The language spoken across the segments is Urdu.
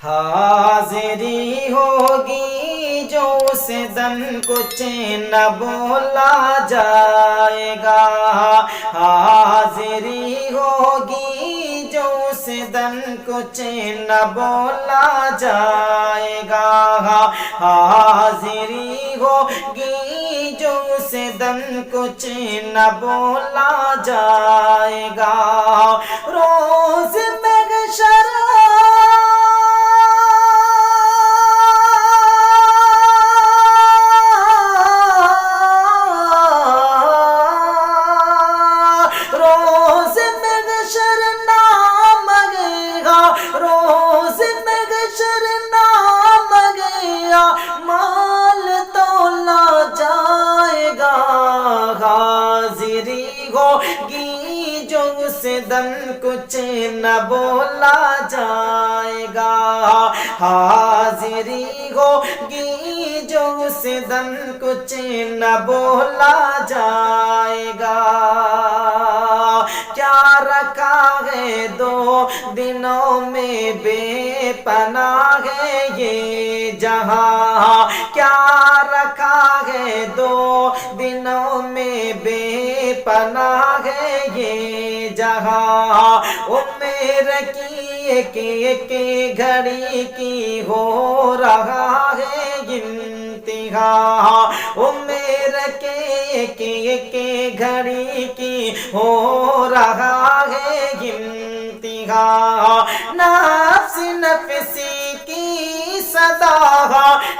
حاضری ہوگی جو اس دم کچھ نہ بولا جائے گا، حاضری ہوگی جو اس دم کچھ نہ بولا جائے گا، حاضری ہوگی جو اس دم کچھ نہ بولا جائے گا، روز محشر ہوگی جو اس دم کچھ نہ بولا جائے گا، حاضری ہوگی جو اس دم کچھ نہ بولا جائے گا، کیا رکھا ہے دو دنوں میں بے پناہ ہے یہ جہاں، کیا رکھا ہے دو دنوں میں بے پناہ ہے یہ جہاں، عمر کی ایک گھڑی کی ہو رہا ہے انتہا، عمر کے ایک گھڑی کی ہو رہا ہے انتہا، نفس نفسی کی صدا،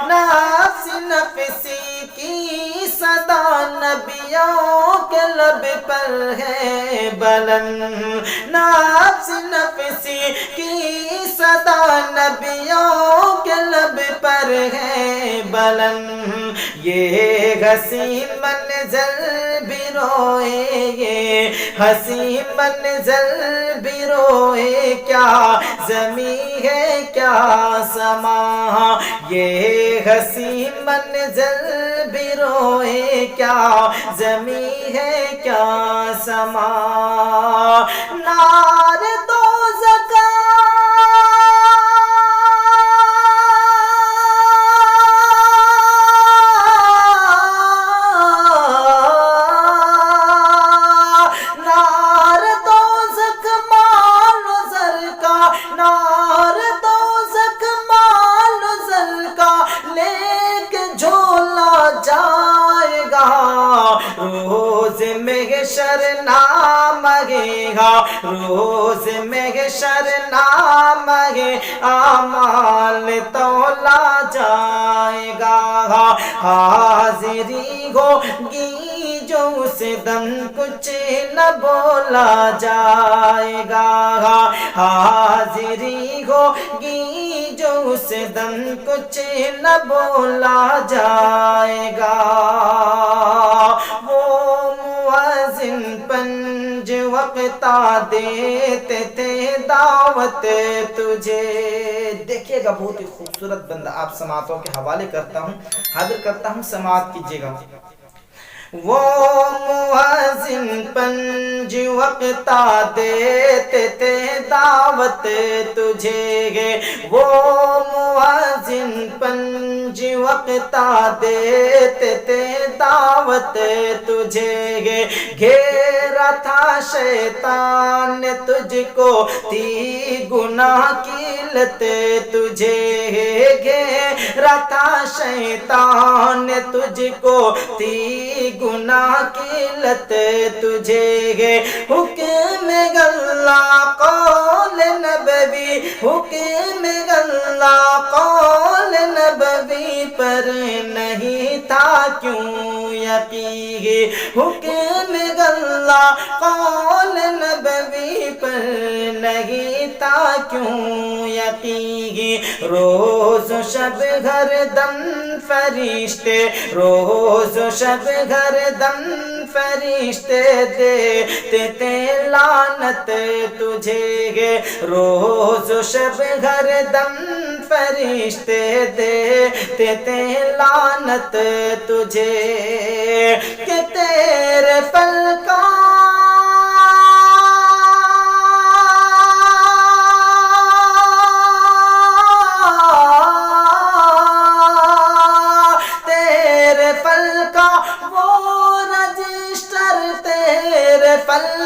نفس نفسی کی صدا نبیوں کے لب پر ہے بلند، نفس نفسی کی صدا نبیوں کے لب پر ہے بلند، یہ حسین منظر بھی روئے، یہ حسین منظر بھی روئے، کیا زمین ہے کیا سما، یہ حسین منظر بھی روئے، کیا زمین ہے کیا سما، نار دوزخ روز محشر نام ہے گا، روز محشر نام ہے اعمال تولا جائے گا، حاضری ہوگی جو اس دم کچھ نہ بولا جائے گا، حاضری ہوگی جو اس دم کچھ نہ بولا جائے گا، وہ مؤذن پنج وقتا دیتے تھے دعوت تجھے، دیکھیے گا بہت ہی خوبصورت بندہ، آپ سماعتوں کے حوالے کرتا ہوں، حاضر کرتا ہوں، سماعت کیجیے گا، وہ مؤذن پنج وقتا دیتے تھے دعوت تجھے، وہ مؤذن پنج وقتا دیتے تھے دعوت تجھے، گھیرا تھا شیطان نے تجھ کو تھی گناہ کی لت تجھے، گھیرا تھا شیطان نے تجھ کو تھی گناہ کی لت تجھے، حکم اللہ قول نبوی، حکم اللہ قول نبوی پر نہیں تھا کیوں یقین، حکم اللہ قول نبوی پر نہیں تھا کیوں یقین، روز و شب ہر دم فرشتے، روز و شب ہر دم فرشتے دیتے تھے لعنت تجھے، روز و شب ہر دم فرشتے دیتے تھے لعنت تجھے، کہ تیرے پلکوں